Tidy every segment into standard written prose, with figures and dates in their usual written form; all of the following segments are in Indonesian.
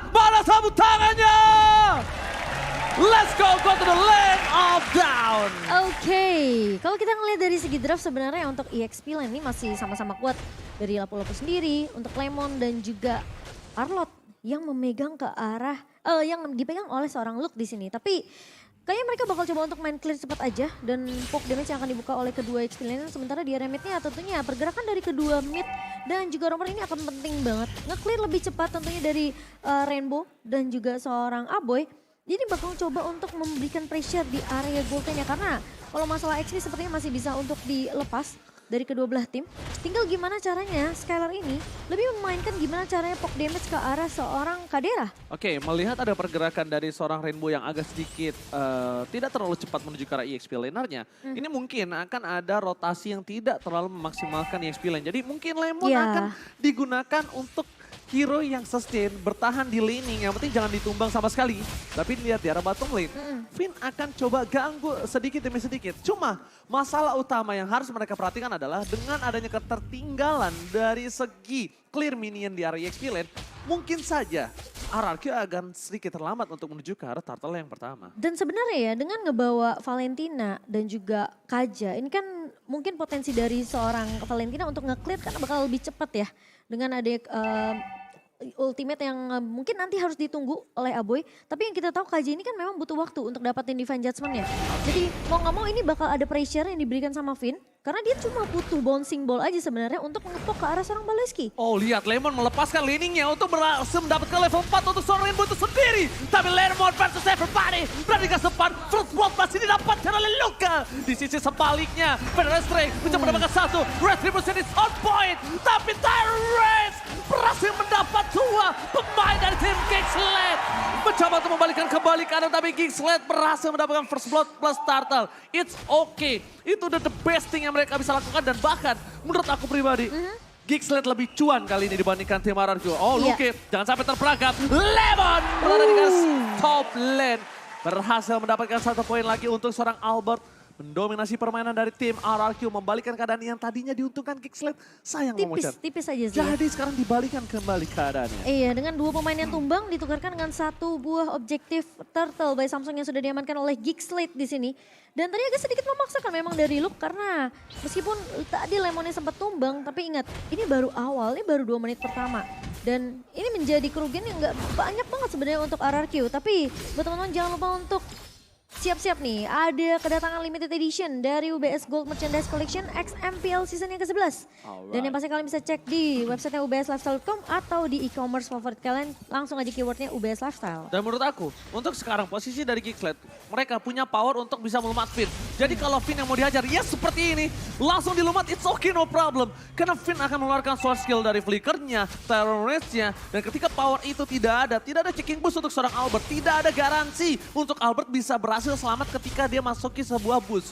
Mana tepuk tangannya? Let's go to the land of down. Oke, kalau kita ngelihat dari segi draft sebenarnya untuk EXP Lane ini masih sama-sama kuat. Dari Lapu-Lapu sendiri, untuk Lemon dan juga Arlot yang memegang ke arah, yang dipegang oleh seorang Luke di sini. Tapi kayaknya mereka bakal coba untuk main clear cepat aja dan poke damage yang akan dibuka oleh kedua EXP Lane. Sementara di area midnya tentunya pergerakan dari kedua mid dan juga Romer ini akan penting banget. Nge-clear lebih cepat tentunya dari Rainbow dan juga seorang Aboy. Jadi bakal coba untuk memberikan pressure di area goldnya karena kalau masalah XP sepertinya masih bisa untuk dilepas dari kedua belah tim. Tinggal gimana caranya Skylar ini lebih memainkan gimana caranya poke damage ke arah seorang Kadera. Oke, melihat ada pergerakan dari seorang Rainbow yang agak sedikit tidak terlalu cepat menuju ke arah EXP lanernya. Ini mungkin akan ada rotasi yang tidak terlalu memaksimalkan EXP lane. Jadi mungkin Lemon akan digunakan untuk hero yang sustain, bertahan di laning, yang penting jangan ditumbang sama sekali. Tapi lihat di arah bottom lane, Finn akan coba ganggu sedikit demi sedikit. Cuma masalah utama yang harus mereka perhatikan adalah dengan adanya ketertinggalan dari segi clear minion di area EXP lane, mungkin saja RRQ akan sedikit terlambat untuk menuju ke arah turtle yang pertama. Dan sebenarnya ya dengan ngebawa Valentina dan juga Kaja, ini kan mungkin potensi dari seorang Valentina untuk nge-clear karena bakal lebih cepat ya. Dengan ada ultimate yang mungkin nanti harus ditunggu oleh Aboy. Tapi yang kita tahu KJ ini kan memang butuh waktu untuk dapatin Divine Judgment-nya. Jadi mau nggak mau ini bakal ada pressure yang diberikan sama Finn. Karena dia cuma butuh bouncing ball aja sebenarnya untuk ngepok ke arah seorang Baleski. Oh lihat Lemon melepaskan laningnya untuk berhasil mendapatkan level 4 untuk seorang Rainbow itu sendiri. Tapi Lemon versus everybody. Berani ke depan, first blood masih didapatkan oleh Luka. Di sisi sebaliknya, Pedestre mencoba mendapatkan satu. Retribution is on point. Tapi Tyrese berhasil mendapat dua pemain dari tim Geeksled. Mencoba untuk membalikan kembali kanan, tapi Geeksled berhasil mendapatkan first blood plus turtle. It's okay. Itu udah the best thing yang mereka bisa lakukan dan bahkan menurut aku pribadi, Geeksled lebih cuan kali ini dibandingkan tim RRQ. Oh Luke, jangan sampai terperangkap. Lemon berada di garis top lane. Berhasil mendapatkan satu poin lagi untuk seorang Albert. Mendominasi permainan dari tim RRQ, membalikan keadaan yang tadinya diuntungkan Geeksled. Sayang Momochan. Tipis aja sih. Jadi sekarang dibalikan kembali keadaannya. Iya, dengan dua pemain yang tumbang ditukarkan dengan satu buah objektif turtle by Samsung yang sudah diamankan oleh Geeksled di sini. Dan tadi agak sedikit memaksakan memang dari Luke karena meskipun tadi Lemonnya sempat tumbang, tapi ingat ini baru awal, ini baru 2 menit pertama. Dan ini menjadi kerugian yang nggak banyak banget sebenarnya untuk RRQ. Tapi buat teman-teman jangan lupa untuk siap-siap nih, ada kedatangan limited edition dari UBS Gold Merchandise Collection XMPL season yang ke-11. Dan yang pasti kalian bisa cek di websitenya ubslifestyle.com atau di e-commerce favorit kalian, langsung aja keywordnya UBS Lifestyle. Dan menurut aku, untuk sekarang posisi dari Geeksled, mereka punya power untuk bisa melumat Finn. Jadi kalau Finn yang mau dihajar, ya seperti ini, langsung dilumat, it's okay, no problem. Karena Finn akan mengeluarkan source skill dari flickernya, terroristnya, dan ketika power itu tidak ada checking boost untuk seorang Albert, tidak ada garansi untuk Albert bisa berhasil selamat ketika dia masuki sebuah boost.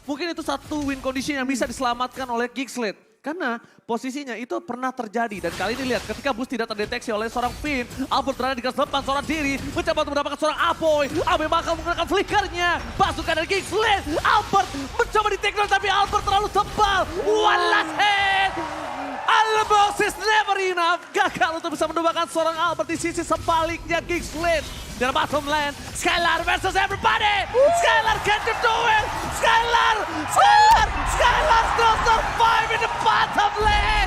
Mungkin itu satu win condition yang bisa diselamatkan oleh Geeksled. Karena posisinya itu pernah terjadi. Dan kali ini lihat ketika boost tidak terdeteksi oleh seorang Finn. Albert berada di garis depan seorang diri. Mencoba untuk mendapatkan seorang Aboy. Aboy bakal menggunakan flickernya. Pasukan dari Geeksled. Albert mencoba di take down tapi Albert terlalu tebal. One last hit. Albox is never enough. Gagal untuk bisa mendubakan seorang Albert di sisi sebaliknya Geeksled. Di bottom lane, Skylar versus everybody. Skylar can do it. Skylar still survive in the bottom lane.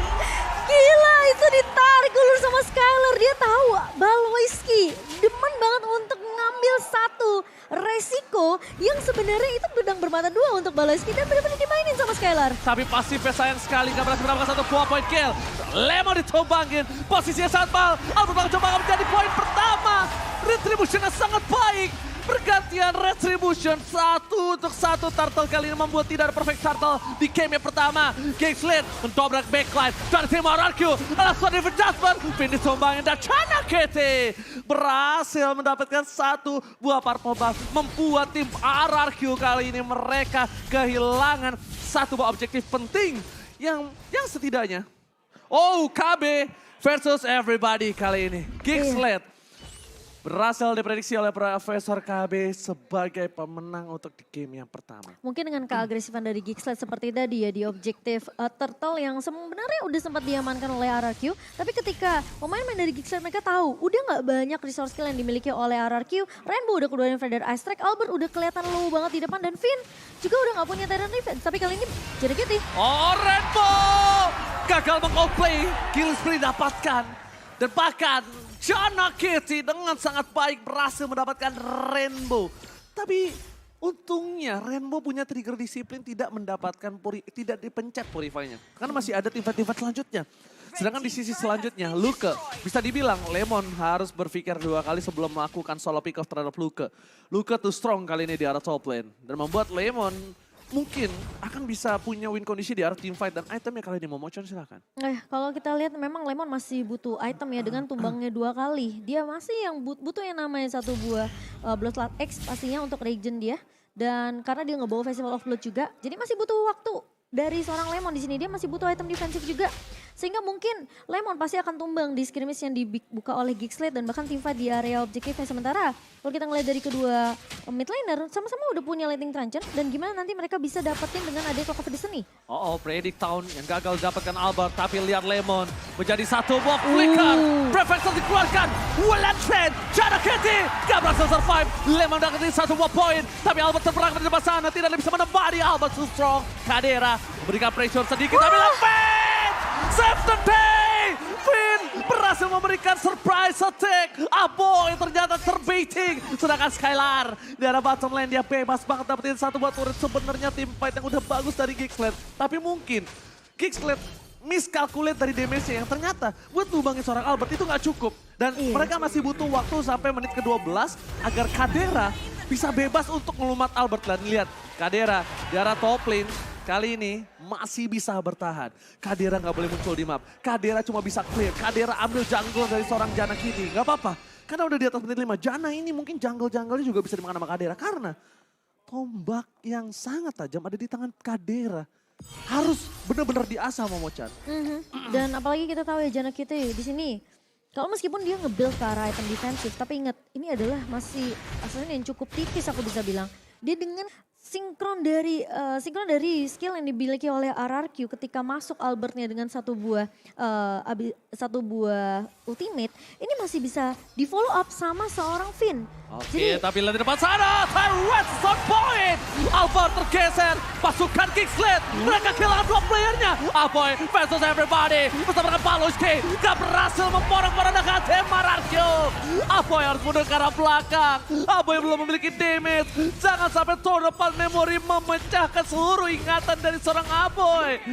Gila, itu ditarik ulur sama Skylar. Dia tahu Baloyski demen banget untuk ngambil satu resiko yang sebenarnya itu pedang bermata dua untuk Baloyski dan benar-benar dimainin sama Skylar. Tapi pasifnya sayang sekali, gak berhasil mendapatkan satu buah point kill. Lemon ditumbangin, posisinya sangat mal. Albert coba menjadi poin pertama. Retributionnya sangat baik. Pergantian Retribution 1-1 turtle kali ini membuat tidak ada perfect turtle di game yang pertama. Geeksled mendobrak backline dari tim RRQ. Alasan Divine Judgment, Finn ditumbangin dan Chana KT berhasil mendapatkan satu buah purple buff. Membuat tim RRQ kali ini mereka kehilangan satu buah objektif penting yang setidaknya. Oh, KB versus everybody kali ini. Geeksled Berhasil diprediksi oleh Profesor KB sebagai pemenang untuk di game yang pertama. Mungkin dengan keagresifan dari Gixlet seperti tadi ya di objektif Turtle yang sebenarnya udah sempat diamankan oleh RRQ. Tapi ketika pemain-pemain dari Gixlet mereka tahu udah nggak banyak resource skill yang dimiliki oleh RRQ. Rainbow udah keluarin Feather Ice Strike, Albert udah kelihatan low banget di depan dan Finn juga udah nggak punya Tyrant Defense. Tapi kali ini jadi Kitty. Oh, Rainbow gagal meng-outplay, kill spree dapatkan. Dan bahkan Jana Kitty dengan sangat baik berhasil mendapatkan Rainbow. Tapi untungnya Rainbow punya trigger disiplin tidak mendapatkan tidak dipencet Purify-nya. Karena masih ada teamfight selanjutnya. Sedangkan di sisi selanjutnya Luke bisa dibilang Lemon harus berpikir 2 kali sebelum melakukan solo pick off terhadap Luke. Luke too strong kali ini di arah top lane. Dan membuat Lemon mungkin akan bisa punya win kondisi di arah teamfight dan itemnya kali ini Momochan silakan. Kalau kita lihat memang Lemon masih butuh item ya dengan tumbangnya 2 kali. Dia masih yang butuh yang namanya 1 buah Bloodlet X pastinya untuk regen dia. Dan karena dia ngebawa Festival of Blood juga, jadi masih butuh waktu dari seorang Lemon di sini. Dia masih butuh item defensif juga. Sehingga mungkin Lemon pasti akan tumbang di skirmish yang dibuka oleh Gixlet dan bahkan teamfight di area objektifnya. Sementara kalau kita ngeliat dari kedua mid laner sama-sama udah punya Lightning Truncheon dan gimana nanti mereka bisa dapetin dengan adanya Clock of Destiny. Predict Town yang gagal dapatkan Albert tapi lihat Lemon menjadi 1 buah flicker. Prefector dikeluarkan, Willan Trend, Jana Kitty gak berhasil survive. Lemon dapetin 1 buah poin tapi Albert terperangkap di depan sana tidak bisa menembaki Albert too strong. Kadera memberikan pressure sedikit tapi Finn save the day. Finn berhasil memberikan surprise attack. Aboy ternyata terbaiting. Sedangkan Skylar di arah bottom lane dia bebas banget dapetin 1 buah turret. Sebenarnya tim fight yang udah bagus dari Gixlet. Tapi mungkin Gixlet miscalculate dari damage-nya yang ternyata buat lubangin seorang Albert itu nggak cukup. Dan mereka masih butuh waktu sampai menit ke-12 agar Kadera bisa bebas untuk melumat Albert. Dan lihat Kadera di arah top lane kali ini masih bisa bertahan. Kadera nggak boleh muncul di map. Kadera cuma bisa clear. Kadera ambil jungle dari seorang Jana Kitty. Nggak apa-apa. Karena udah di atas menit 5. Jana ini mungkin jungle-jungle juga bisa dimakan sama Kadera. Karena tombak yang sangat tajam ada di tangan Kadera. Harus benar-benar diasah Momochan. Dan apalagi kita tahu ya Jana Kitty di sini. Kalau meskipun dia nge-build ke arah item defensif. Tapi ingat ini adalah masih asalnya yang cukup tipis aku bisa bilang. Dia dengan sinkron dari skill yang dimiliki oleh RRQ ketika masuk Albertnya dengan 1 buah ultimate, ini masih bisa di follow up sama seorang Finn. Oke, tapi lihat di depan sana, Tyrant on point. Albert tergeser, pasukan Gixlet, mereka kehilangan 2 playernya. Aboy versus everybody, bersama dengan Paluski, gak berhasil memporak-porandakan tim RRQ. Aboy harus mundur ke arah belakang, Aboy belum memiliki damage. Jangan sampai tahun depan memori memecahkan seluruh ingatan dari seorang Aboy.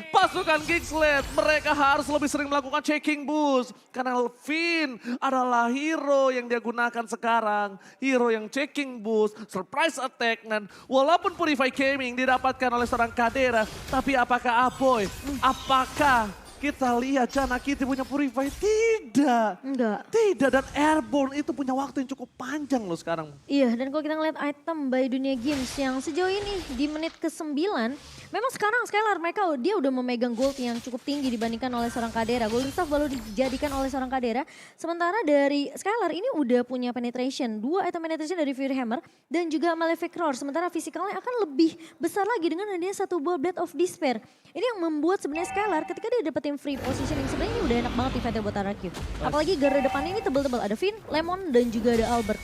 Pasukan Gixlet, mereka harus lebih sering melakukan checking boost. Karena Finn adalah hero yang dia gunakan sekarang. Hero yang checking boost, surprise attack. Dan walaupun Purify Gaming didapatkan oleh seorang Kadera. Tapi apakah Aboy? Apakah kita lihat Jana Kitty punya Purify? Tidak. Enggak. Tidak, dan Airborne itu punya waktu yang cukup panjang loh sekarang. Iya, dan kalau kita ngeliat item by Dunia Games yang sejauh ini di menit ke-9, memang sekarang Skylar mereka dia udah memegang gold yang cukup tinggi dibandingkan oleh seorang Kadera. Golden Staff baru dijadikan oleh seorang Kadera. Sementara dari Skylar ini udah punya penetration. 2 item penetration dari Fury Hammer dan juga Malefic Roar. Sementara fisikalnya akan lebih besar lagi dengan adanya 1 buah Blade of Despair. Ini yang membuat sebenarnya Skylar ketika dia dapetin free positioning sebenarnya udah enak banget di buat RRQ. Apalagi garda depannya ini tebel-tebel. Ada Finn, Lemon dan juga ada Albert.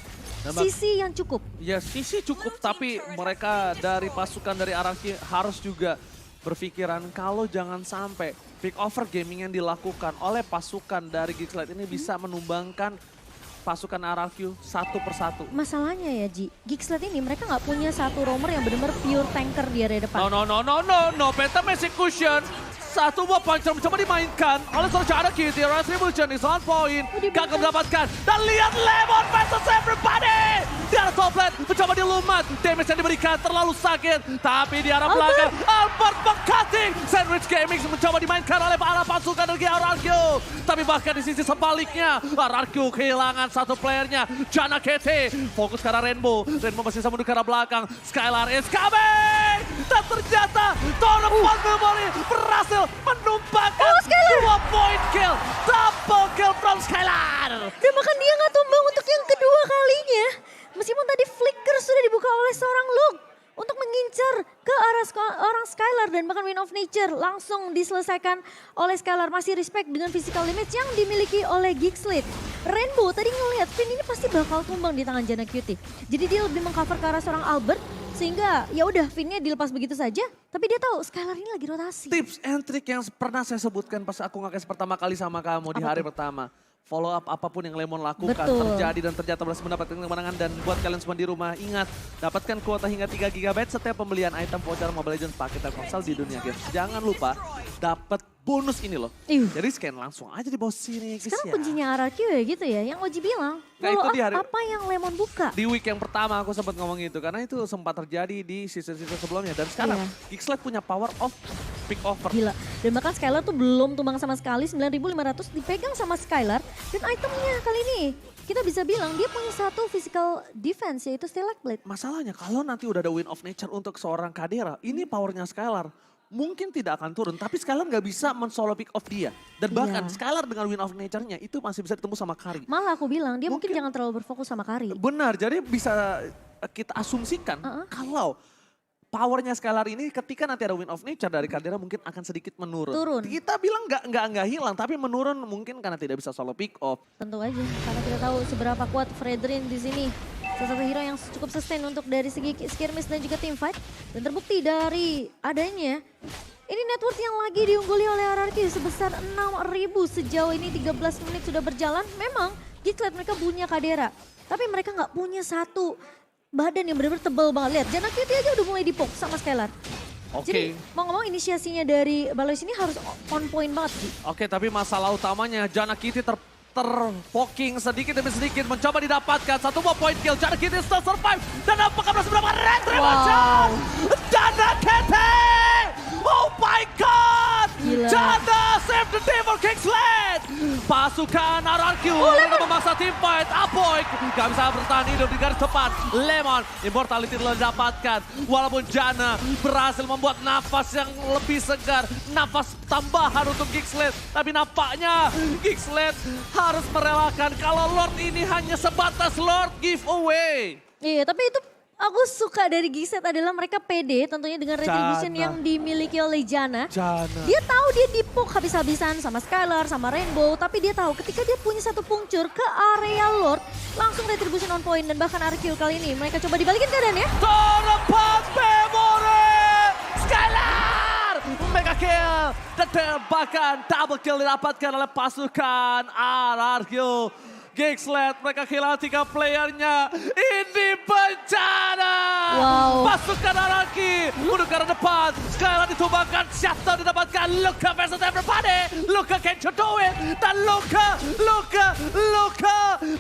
Sisi yang cukup. Ya sisi cukup tapi mereka dari pasukan dari RRQ harus juga berpikiran kalau jangan sampai pick over gaming yang dilakukan oleh pasukan dari Gixlet ini bisa menumbangkan pasukan RRQ satu persatu. Masalahnya ya Ji, Gixlet ini mereka nggak punya satu roamer yang benar-benar pure tanker di area depan. No, Phantom Execution. 1 buah puncher mencoba dimainkan oleh seorang Jana Kitty. Retribution is on point. Gagal mendapatkan. Dan lihat Lemon versus everybody. Di arah top lane mencoba dilumat. Damage yang diberikan terlalu sakit. Tapi di arah belakang Albert meng-cutting. Sandwich Gaming mencoba dimainkan oleh para pasukan dari RRQ. Tapi bahkan di sisi sebaliknya RRQ kehilangan 1 playernya. Jana Kitty fokus ke arah Rainbow. Rainbow masih bisa mundur ke arah belakang. Skylar is coming. Dan ternyata Tornepon Memory berhasil menumbangkan 2 point kill. Double kill from Skylar. Dan bahkan dia nggak tumbang untuk yang kedua Meskipun tadi flicker sudah dibuka oleh seorang Luke untuk mengincar ke arah orang Skylar dan bahkan Wind of Nature langsung diselesaikan oleh Skylar. Masih respect dengan physical damage yang dimiliki oleh Geekslit. Rainbow tadi ngelihat Finn ini pasti bakal tumbang di tangan Janna Cutie. Jadi dia lebih mengcover ke arah seorang Albert sehingga ya udah Finnnya dilepas begitu saja. Tapi dia tahu Skylar ini lagi rotasi. Tips and trick yang pernah saya sebutkan pas aku nge-cast pertama kali sama kamu di Apa hari tuh? pertama. Follow up apapun yang Lemon lakukan Betul. terjadi dan ternyata berhasil mendapatkan kemenangan. Dan buat kalian semua di rumah, ingat dapatkan kuota hingga 3 GB setiap pembelian item voucher Mobile Legends paket Telkomsel di dunia games. Jangan lupa dapat bonus ini loh. Jadi scan langsung aja di bawah sini guys Sekarang ya. kuncinya RRQ ya gitu ya, yang Oji bilang. Nah, itu Follow di up hari- apa yang Lemon buka. Di week yang pertama aku sempat ngomong itu karena itu sempat terjadi di season-season sebelumnya. Dan sekarang Iya. Geekslet punya power of pick over. Gila. Dan bahkan Skylar tuh belum tumbang sama sekali, 9.500 dipegang sama Skylar. Dan itemnya kali ini kita bisa bilang dia punya satu physical defense yaitu Stellar Blade. Masalahnya kalau nanti udah ada Wind of Nature untuk seorang Kadera, ini powernya Skylar mungkin tidak akan turun. Tapi Skylar nggak bisa men-solo pick off dia. Dan bahkan Iya. Skylar dengan Wind of Nature-nya itu masih bisa ditembus sama Kari. Malah aku bilang dia mungkin Mungkin- jangan terlalu berfokus sama Kari. Benar, jadi bisa kita asumsikan kalau powernya Skylar ini ketika nanti ada Wind of Nature dari Kadera mungkin akan sedikit menurun. Turun. Kita bilang nggak hilang, tapi menurun mungkin karena tidak bisa solo pick off. Tentu aja, karena kita tahu seberapa kuat Fredrin di sini. Salah satu hero yang cukup sustain untuk dari segi skirmish dan juga team fight. Dan terbukti dari adanya, ini network yang lagi diungguli oleh RRQ sebesar 6.000 sejauh ini 13 menit sudah berjalan. Memang Geekslet mereka punya Kadera, tapi mereka nggak punya satu badan yang benar-benar tebal banget. Lihat, Janna Cutie aja udah mulai dipok sama Skylar. Oke. Jadi mau ngomong inisiasinya dari Balois ini harus on point banget sih. Oke, tapi masalah utamanya Janna Cutie terpoking sedikit demi sedikit mencoba didapatkan satu buah point kill. Janna Cutie still survive dan apakah berhasil mendapatkan retribution? Janna Cutie! Oh my god! Gila. Janna save the day for Geekslet! Pasukan RRQ mereka memaksa team fight. Apoy gak bisa bertahan hidup di garis depan. Lemon immortality telah didapatkan. Walaupun Janna berhasil membuat nafas yang lebih segar. Nafas tambahan untuk Geekslet. Tapi nampaknya Geekslet harus merelakan kalau Lord ini hanya sebatas Lord giveaway. Iya, tapi itu aku suka dari Geekslet adalah mereka pede tentunya dengan retribution Janna. yang dimiliki oleh Janna. Janna. Dia tahu dia dipuk habis-habisan sama Skylar, sama Rainbow. Tapi dia tahu ketika dia punya satu puncur ke area Lord, langsung retribution on point. Dan bahkan RQ kali ini mereka coba dibalikin keadaannya. Terlepas memori Skylar mega kill dan bahkan double kill didapatkan oleh pasukan RRQ. Geekslet mereka kehilangan 3 playernya. Ini bencana. Wow. Pasukan RRQ mundur ke arah depan. Skylar ditumbangkan, shutdown didapatkan. Luka versus everybody. Luka can you do it? Dan Luka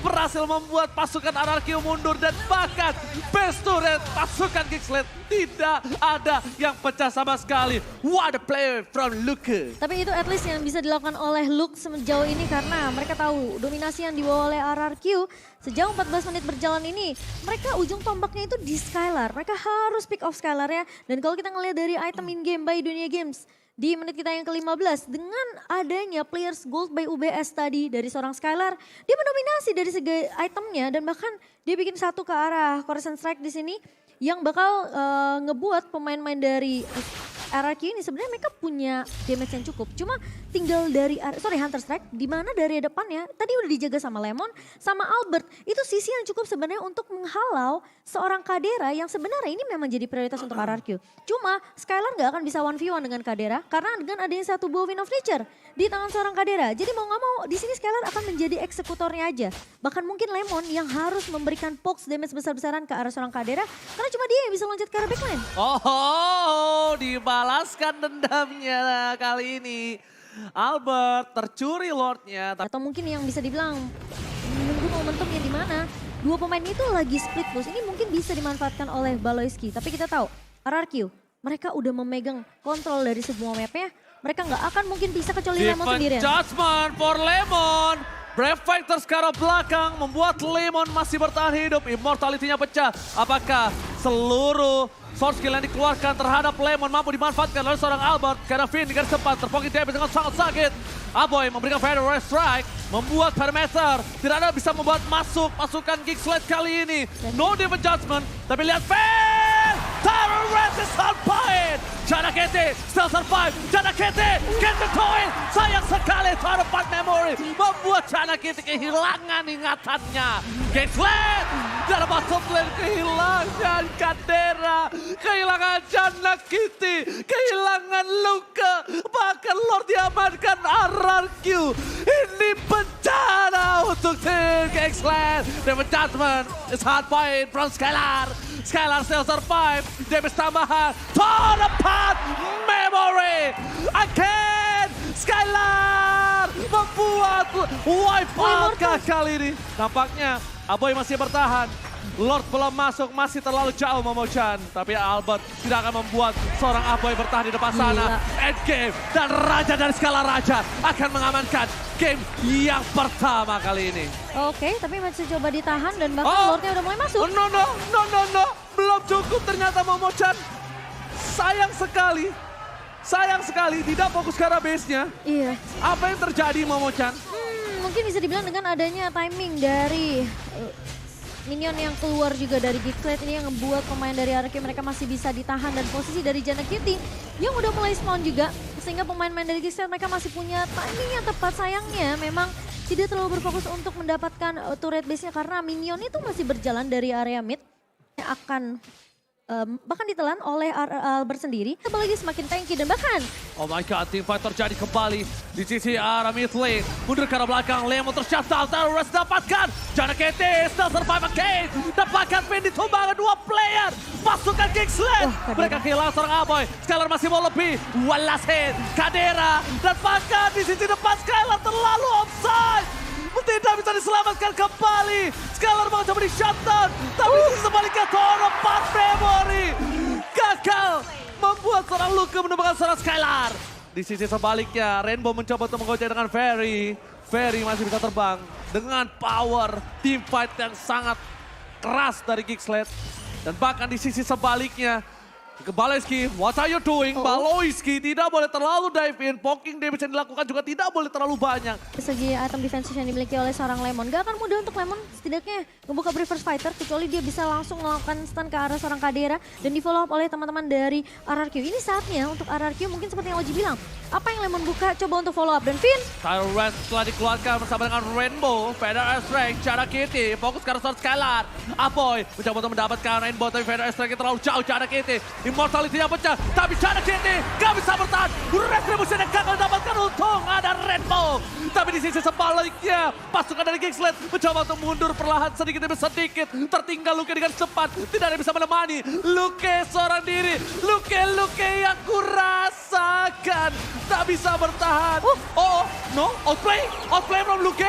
berhasil membuat pasukan RRQ mundur. Dan bahkan best turret pasukan Geekslet tidak ada yang pecah sama sekali. What a play from Luka. Tapi itu at least yang bisa dilakukan oleh Luke sejauh ini karena mereka tahu dominasi yang dibawa oleh RRQ sejauh 14 menit berjalan ini. Mereka ujung tombaknya itu di Skylar. Mereka harus pick off Skylar ya. Dan kalau kita ngelihat dari item in-game by Dunia Games di menit kita yang ke-15 dengan adanya players gold by UBS tadi dari seorang Skylar, dia mendominasi dari segi itemnya dan bahkan dia bikin satu ke arah Coruscant Strike di sini yang bakal ngebuat pemain-pemain dari RRQ ini sebenarnya mereka punya damage yang cukup. Cuma tinggal dari Hunter Strike di mana dari depannya tadi udah dijaga sama Lemon sama Albert. Itu sisi yang cukup sebenarnya untuk menghalau seorang Kadera yang sebenarnya ini memang jadi prioritas untuk RRQ. Cuma Skylar nggak akan bisa 1v1 dengan Kadera karena dengan adanya satu buah Wind of Nature di tangan seorang Kadera. Jadi mau nggak mau di sini Skylar akan menjadi eksekutornya aja. Bahkan mungkin Lemon yang harus memberikan pokes damage besar-besaran ke arah seorang Kadera karena cuma dia yang bisa loncat ke arah backline. Oh, dibalaskan dendamnya kali ini. Albert tercuri Lordnya. Atau mungkin yang bisa dibilang menunggu momentumnya di mana. Dua pemain itu lagi split push. Ini mungkin bisa dimanfaatkan oleh Baloiski. Tapi kita tahu RRQ mereka udah memegang kontrol dari semua mapnya. Mereka nggak akan mungkin bisa kecuali Lemon Defense sendirian. judgment for Lemon. Brave Fighters ke arah belakang membuat Lemon masih bertahan hidup. Immortality-nya pecah. Apakah seluruh sword skill yang dikeluarkan terhadap Lemon mampu dimanfaatkan oleh seorang Albert? Karena Finn di garis depan terpoking damage dengan sangat sakit. Aboy memberikan Fire Strike. membuat perimeter. Tidak ada bisa membuat masuk pasukan Geeksled kali ini. No different judgment, tapi lihat Fair! Tyron Reds is on point! Jana KT still survive. Jana KT get the point. Sayang sekali Tyron Part Memory membuat Jana KT kehilangan ingatannya. Geeksled dalam bottom lane kehilangan Kadera, kehilangan Jana KT, kehilangan Luka, bahkan Lord diamankan RRQ. Ini bencana untuk tim Geeksled. David Judgment is hard point from Skylar. Skylar still survive. Damage tambahan. Torn apart Memory. Again. Skylar membuat wipe out kali ini. Nampaknya Aboy masih bertahan. Lord belum masuk, masih terlalu jauh Momochan. Tapi Albert tidak akan membuat seorang Aboy bertahan di depan sana. Endgame dan Raja dari skala Raja akan mengamankan game yang pertama kali ini. Oke, tapi masih coba ditahan dan bahkan Lordnya udah mulai masuk. No. Belum cukup ternyata Momochan. Sayang sekali tidak fokus ke arah base-nya. Iya. Apa yang terjadi Momochan? Mungkin bisa dibilang dengan adanya timing dari minion yang keluar juga dari Geeksled ini yang membuat pemain dari RRQ mereka masih bisa ditahan dan posisi dari Jana Kitty yang udah mulai spawn juga sehingga pemain-pemain dari Geeksled mereka masih punya timing yang tepat. Sayangnya memang tidak terlalu berfokus untuk mendapatkan turret base-nya karena minion itu masih berjalan dari area mid yang akan bahkan ditelan oleh Albert sendiri. Apalagi semakin tanky dan bahkan Oh my god, team fight terjadi kembali di sisi arah mid lane. Mundur ke arah belakang, Lemon tercatat, Terrorist dapatkan. Jana KT still survive again. Dapatkan pin ditumbangkan dua player. Pasukan Geeksled. Mereka kehilangan seorang Aboy. Skylar masih mau lebih. Walasin, Kadera. Dan bahkan di sisi depan Skylar terlalu offside. Tidak bisa diselamatkan kembali. Skylar mencoba di shutdown. Tapi di sisi sebaliknya Toro Part Memory gagal membuat seorang Luka menemukan seorang Skylar. Di sisi sebaliknya Rainbow mencoba untuk menggocek dengan Ferry. Ferry masih bisa terbang dengan power team fight yang sangat keras dari Geeksled. Dan bahkan di sisi sebaliknya Baloyski, what are you doing? Baloyski tidak boleh terlalu dive in. Poking damage yang dilakukan juga tidak boleh terlalu banyak. Segi item defensive yang dimiliki oleh seorang Lemon, gak akan mudah untuk Lemon setidaknya membuka reverse fighter kecuali dia bisa langsung melakukan stun ke arah seorang Kadera dan di follow up oleh teman-teman dari RRQ. Ini saatnya untuk RRQ mungkin seperti yang Oji bilang. Apa yang Lemon buka, coba untuk follow up. Dan Finn Tyrant telah dikeluarkan bersama dengan Rainbow. Feather Strike, Jana Kitty, fokus ke arah seorang Skylar. Apoy mencoba untuk mendapatkan Rainbow, tapi Feather Strike terlalu jauh. Jana Kitty, Immortality-nya pecah, tapi Jana Kitty gak bisa bertahan. Retribution yang gagal didapatkan, untung ada Rainbow. Tapi di sisi sebaliknya, pasukan dari Geeksled mencoba untuk mundur perlahan sedikit demi sedikit. Tertinggal Luke dengan cepat, tidak ada yang bisa menemani. Luke seorang diri, Luke yang kurasakan. Tak bisa bertahan. No, outplay from Luke.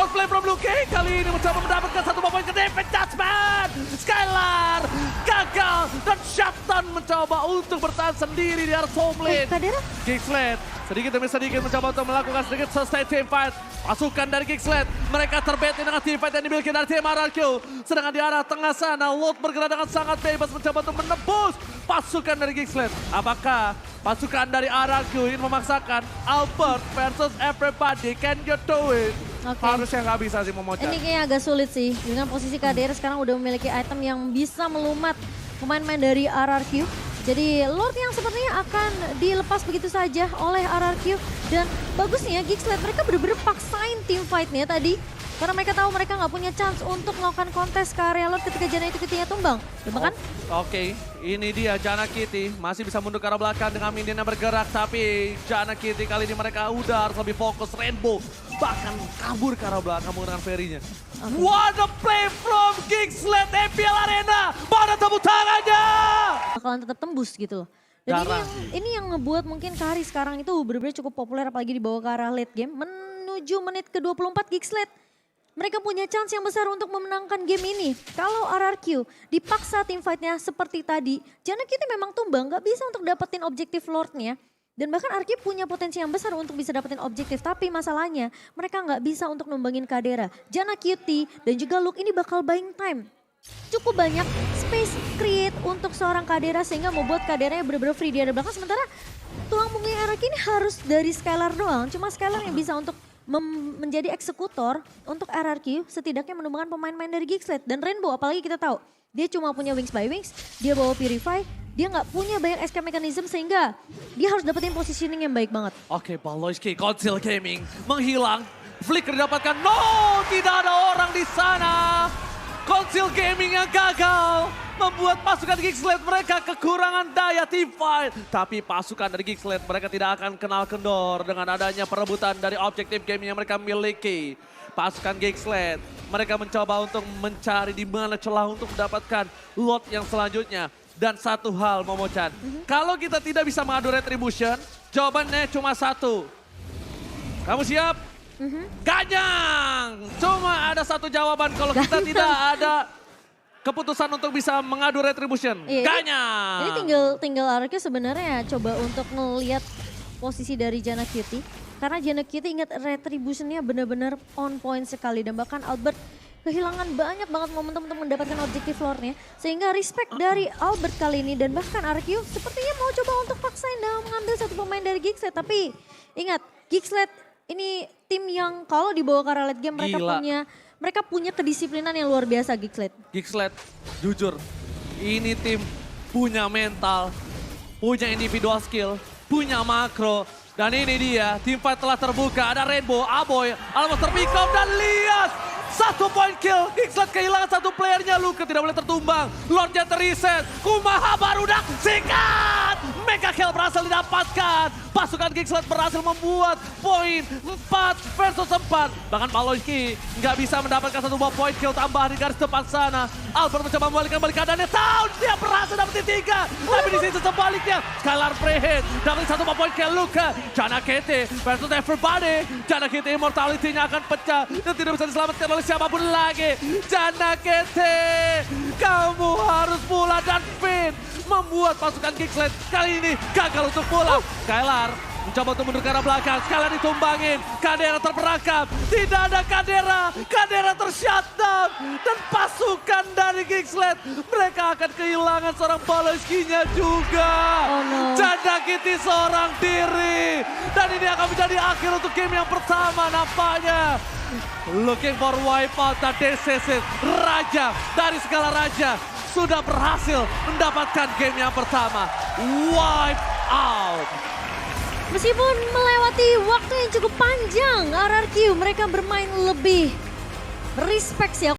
Outplay from Luke kali ini mencoba mendapatkan satu poin ke David Judgment. Skylar gagal dan Shutdown mencoba untuk bertahan sendiri di arah top lane. Kadera Geeksled sedikit demi sedikit mencoba untuk melakukan sedikit sustain team fight. Pasukan dari Geeksled mereka terbeti dengan team fight yang dimiliki dari tim RRQ. Sedangkan di arah tengah sana Lot bergerak dengan sangat bebas mencoba untuk menembus pasukan dari Geeksled. Apakah pasukan dari RRQ ingin memaksakan Albert versus everybody? Can you do it? Harusnya nggak bisa sih Momochan. ini kayaknya agak sulit sih dengan posisi Kadera sekarang udah memiliki item yang bisa melumat pemain-pemain dari RRQ. Jadi Lord yang sepertinya akan dilepas begitu saja oleh RRQ. Dan bagusnya Geeksled mereka bener-bener paksain team fight-nya tadi. Karena mereka tahu mereka nggak punya chance untuk melakukan kontes ke area Lord ketika Jana itu Kitty-nya tumbang. Coba kan? Oke, ini dia Jana Kitty. Masih bisa mundur ke arah belakang dengan minion yang bergerak. Tapi Jana Kitty kali ini mereka udah harus lebih fokus. Rainbow bahkan kabur ke arah belakang menggunakan ferry-nya. What a play from Geeksled MPL Arena. Mana tepuk tangannya? Bakalan tetap tembus gitu loh. Dan ini yang ngebuat mungkin Kari sekarang itu bener-bener cukup populer apalagi dibawa ke arah late game. Menuju menit ke-24 Geeksled. Mereka punya chance yang besar untuk memenangkan game ini. Kalau RRQ dipaksa tim fight-nya seperti tadi, Jana Kitty memang tumbang, gak bisa untuk dapetin objektif Lord-nya. Dan bahkan RRQ punya potensi yang besar untuk bisa dapetin objektif. Tapi masalahnya mereka gak bisa untuk numbangin Kadera. Jana Kitty dan juga Luke ini bakal buying time. Cukup banyak space create untuk seorang Kadera sehingga membuat Kaderanya bener-bener free di area belakang. Sementara tulang punggungnya RRQ ini harus dari Skylar doang. Cuma Skylar yang bisa untuk menjadi eksekutor untuk RRQ setidaknya menemukan pemain-pemain dari Geeksled. Dan Rainbow apalagi kita tahu dia cuma punya Wings by Wings, dia bawa Purify, dia nggak punya banyak escape mechanism sehingga dia harus dapetin positioning yang baik banget. Oke, Baloyski, Council Gaming menghilang. Flicker didapatkan, no, tidak ada orang di sana. Council Gaming yang gagal membuat pasukan Geeksled mereka kekurangan daya teamfight. Tapi pasukan dari Geeksled mereka tidak akan kenal kendor dengan adanya perebutan dari objektif game yang mereka miliki. Pasukan Geeksled mereka mencoba untuk mencari di mana celah untuk mendapatkan lot yang selanjutnya. Dan satu hal Momochan, kalau kita tidak bisa mengadu retribution, jawabannya cuma satu. Kamu siap? Ganyang! Cuma ada satu jawaban kalau kita tidak ada keputusan untuk bisa mengadu retribution. Iya, Ganyang! Ini tinggal RRQ sebenarnya coba untuk ngelihat posisi dari Janna Cutie. Karena Janna Cutie ingat retributionnya benar-benar on point sekali. Dan bahkan Albert kehilangan banyak banget momentum untuk mendapatkan objektif floor-nya. Sehingga respect dari Albert kali ini. Dan bahkan RRQ sepertinya mau coba untuk paksain dalam mengambil satu pemain dari Geeksled. Tapi ingat, Geeksled ini tim yang kalau dibawa ke late game mereka punya kedisiplinan yang luar biasa Geeksled. Geeksled, jujur, ini tim punya mental, punya individual skill, punya makro. Dan ini dia, tim fight telah terbuka. Ada Rainbow, Aboy, Almoster pick up dan lihat. 1 point kill, Geeksled kehilangan satu playernya. Luka tidak boleh tertumbang, Lordnya terreset. Kumaha barudak, sikat. Mega kill berhasil didapatkan. Pasukan Geeksled berhasil membuat poin 4 versus 4. Bahkan Baloyski nggak bisa mendapatkan satu buah point kill tambahan di garis depan sana. Albert mencoba membalikan balik keadaannya. Tahu dia berhasil dapetin 3. Tapi di sisi sebaliknya, Skylar Prehead dapetin satu buah point kill. Luka, Janna Kete versus everybody. Janna Kete immortality-nya akan pecah dan tidak bisa diselamatkan oleh siapapun lagi. Janna Kete, kamu harus pulang dan Finn membuat pasukan Geeksled kali ini gagal untuk pulang. Skylar mencoba untuk mundur ke arah belakang. Skylar ditumbangin. Kadera terperangkap. Tidak ada Kadera. Kadera tershutdown. Dan pasukan dari Geeksled mereka akan kehilangan seorang Baloyski-nya juga. Oh no. Janna Kitty seorang diri. Dan ini akan menjadi akhir untuk game yang pertama nampaknya. Looking for wipeout dan DCC Raja dari segala raja sudah berhasil mendapatkan game yang pertama. Wipe out. Meskipun melewati waktu yang cukup panjang, RRQ mereka bermain lebih respect sih.